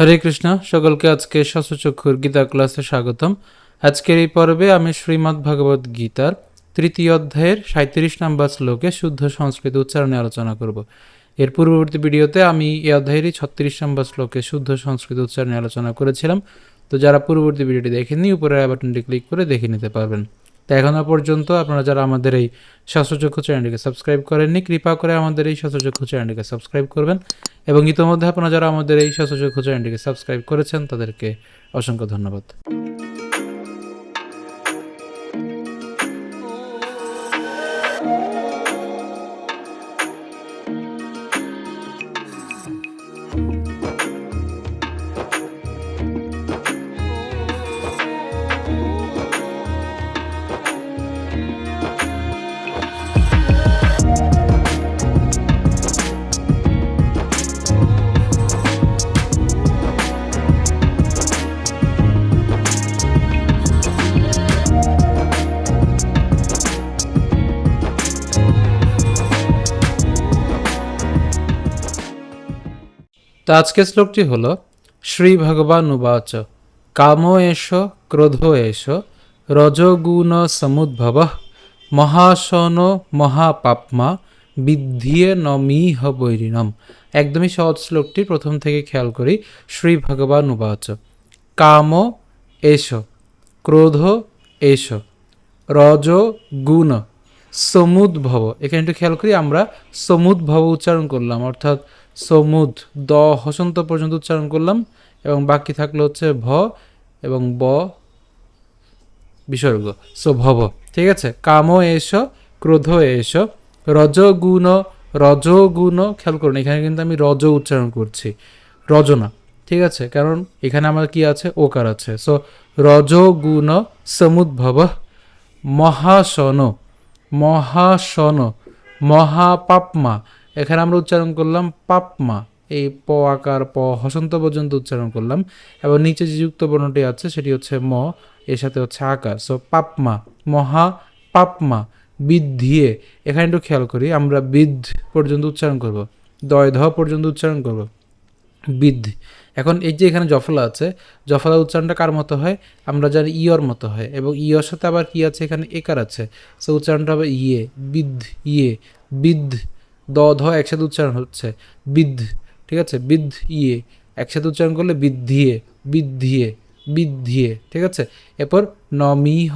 হরে কৃষ্ণ, সকলকে আজকে শাস্ত্রচক্ষুর গীতা ক্লাসে স্বাগতম। আজকের এই পর্বে আমি শ্রীমদ্ ভগবদ গীতার তৃতীয় অধ্যায়ের 37 নম্বর শ্লোকে শুদ্ধ সংস্কৃত উচ্চারণে আলোচনা করব। এর পূর্ববর্তী ভিডিওতে আমি এই অধ্যায়েরই 36 নম্বর শ্লোকে শুদ্ধ সংস্কৃত উচ্চারণে আলোচনা করেছিলাম। তো যারা পূর্ববর্তী ভিডিওটি দেখেননি, উপরে আই বাটনটি ক্লিক করে দেখে নিতে পারবেন। তো এখনও পর্যন্ত আপনারা যারা আমাদের এই শাস্ত্রচক্ষু চ্যানেলটিকে সাবস্ক্রাইব করেননি, কৃপা করে আমাদের এই শাস্ত্রচক্ষু চ্যানেলটিকে সাবস্ক্রাইব করবেন। এবং ইতোমধ্যে আপনারা যারা আমাদের এই শাস্ত্রচক্ষু চ্যানেলটিকে সাবস্ক্রাইব করেছেন তাদেরকে অসংখ্য ধন্যবাদ। তো আজকের শ্লোকটি হল শ্রী ভগবান উবাচ কাম এষ ক্রোধ এষ রজগুণ সমুদ্ভব মহাশন মহাপাপমা বিদ্ধিয়ে নমিহ বৈরিণম। একদমই সহজ শ্লোকটি প্রথম থেকে খেয়াল করি। শ্রী ভগবান উবাচ কাম এষ ক্রোধ এষ রজগুণ সমুদ্ভব। এখানে একটু খেয়াল করি, আমরা সমুদ্ভব উচ্চারণ করলাম, অর্থাৎ সমুদ দ হসন্ত পর্যন্ত উচ্চারণ করলাম এবং বাকি থাকলো হচ্ছে ভ এবং ব বিসর্গ, সো ভব। ঠিক আছে, কাম এষ ক্রোধ এষ রজগুণ। রজগুণ খেয়াল করুন, এখানে কিন্তু আমি রজ উচ্চারণ করছি, রজনা। ঠিক আছে, কারণ এখানে আমার কি আছে, ওকার আছে। সো রজগুণ সমুদ্ভব মহাশন। মহাশন মহাপাপমা, এখানে আমরা উচ্চারণ করলাম পাপমা, এই প আকার প হসন্ত পর্যন্ত উচ্চারণ করলাম এবং নিচে যে যুক্ত বর্ণটি আছে সেটি হচ্ছে ম, এর সাথে হচ্ছে আকার। সো পাপমা, মহা পাপমা বিদ্ধিয়ে। এখানে একটু খেয়াল করি, আমরা বিদ্ধ পর্যন্ত উচ্চারণ করব, দয় ধ পর্যন্ত উচ্চারণ করব, বিদ্ধ। এখন এই যে এখানে জফলা আছে, জফলা উচ্চারণটা কার মতো হয়, আমরা জানি ইয়র মতো হয়, এবং ইয়র সাথে আবার কি আছে, এখানে একার আছে। সো উচ্চারণটা হবে ইয়ে, বিদ্ধ ইয়ে, বিদ্ধ। দ ধ একসাথে উচ্চারণ হচ্ছে বিদ্ধ। ঠিক আছে, বিদ্ধ ইয়ে একসাথে উচ্চারণ করলে বিদ্ধিয়ে, বিদ্ধিয়ে, বিদ্ধিয়ে। ঠিক আছে, এরপর নমিহ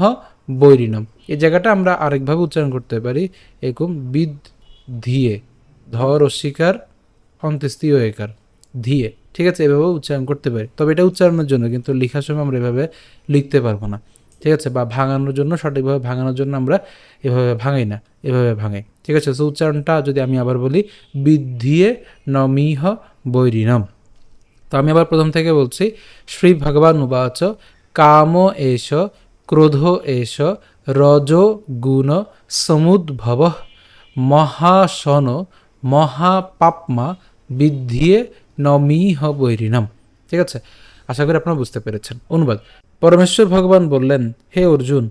বৈরিণম। এই জায়গাটা আমরা আরেকভাবে উচ্চারণ করতে পারি, এরকম বিদ্ধিয়ে, ধ রস্বীকার অন্ত্যেস্তীয় একার, ধিয়ে। ঠিক আছে, এভাবে উচ্চারণ করতে পারি, তবে এটা উচ্চারণের জন্য, কিন্তু লেখার সময় আমরা এভাবে লিখতে পারবো না। ঠিক আছে, বা ভাঙানোর জন্য, সঠিকভাবে ভাঙানোর জন্য আমরা এভাবে ভাঙাই না, এভাবে ভাঙাই। ঠিক আছে, সো উচ্চারণটা যদি আমি আবার বলি, বিদ্ধিয়ে নমিহ বৈরিণম। তো আমি আবার প্রথম থেকে বলছি, শ্রী ভগবান উবাচ কাম এষ ক্রোধ এষ রজগুণ সমুদ্ভব মহাশন মহাপাপমা বিদ্ধিয়ে নমিহ বৈরিণম। ঠিক আছে, আশা করি আপনারা বুঝতে পেরেছেন। অনুবাদ: পরমেশ্বর ভগবান বললেন, হে অর্জুন,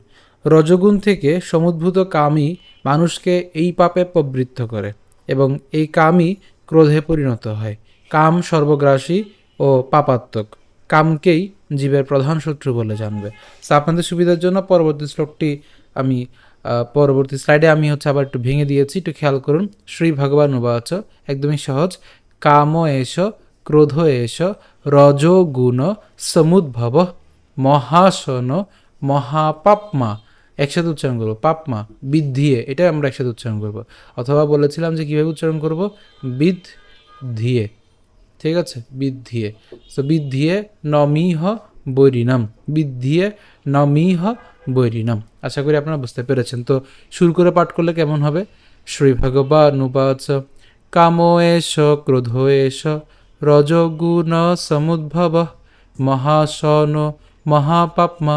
রজগুণ থেকে সমুদ্ভূত কামই মানুষকে এই পাপে প্রবৃত্ত করে এবং এই কামই ক্রোধে পরিণত হয়। কাম সর্বগ্রাসী ও পাপাত্মক, কামকেই জীবের প্রধান শত্রু বলে জানবে। তো আপনাদের সুবিধার জন্য পরবর্তী শ্লোকটি আমি পরবর্তী স্লাইডে আমি আবার একটু ভেঙে দিয়েছি, একটু খেয়াল করুন। শ্রী ভগবান উবাচ, একদমই সহজ, কাম এষ ক্রোধ এষ রজগুণ সমুদ্ভব মহাশন মহাপাপমা, একসাথে উচ্চারণ করবো, পাপমা বিদ্ধিয়ে, এটা আমরা একসাথে উচ্চারণ করবো। অথবা বলেছিলাম যে কীভাবে উচ্চারণ করব, বিদ্ধিয়ে। ঠিক আছে, বিদ্ধিয়ে। সো বিদ্ধিয়ে নমিহ বৈরিণম, বিদ্ধিয়ে নমিহ বৈরিণম। আশা করি আপনারা বুঝতে পেরেছেন। তো শুরু করে পাঠ করলে কেমন হবে? শ্রী ভগবান উবাচ কাম এষ ক্রোধ এষ রজগুণ সমুদ্ভব মহাশন মহাপাপমা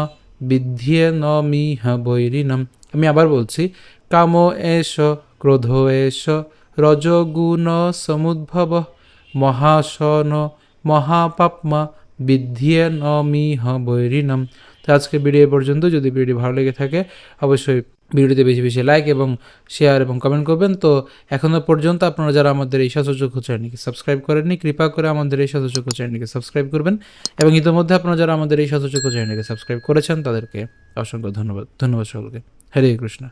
বিদ্ধিয়ে নমিহ বৈরিণম। আমি আবার বলছি, কাম এষ ক্রোধ এষ রজগুণ সমুদ্ভব মহাশন মহাপাপমা বিদ্ধিয়ে নমিহ বৈরিণম। তো আজকে ভিডিও পর্যন্ত। যদি ভিডিও ভালো লেগে থাকে অবশ্যই ভিডিওতে বেশি বেশি লাইক এবং শেয়ার এবং কমেন্ট করবেন। তো এখনও পর্যন্ত আপনারা যারা আমাদের এই সতযোগ্য চ্যানেলকে সাবস্ক্রাইব করেননি, কৃপা করে আমাদের এই সতযোগ্য চ্যানেলকে সাবস্ক্রাইব করবেন, এবং ইতিমধ্যে আপনারা যারা আমাদের এই সতযোগ্য চ্যানেলকে সাবস্ক্রাইব করেছেন তাদেরকে অসংখ্য ধন্যবাদ। ধন্যবাদ সকলকে। হরে কৃষ্ণ।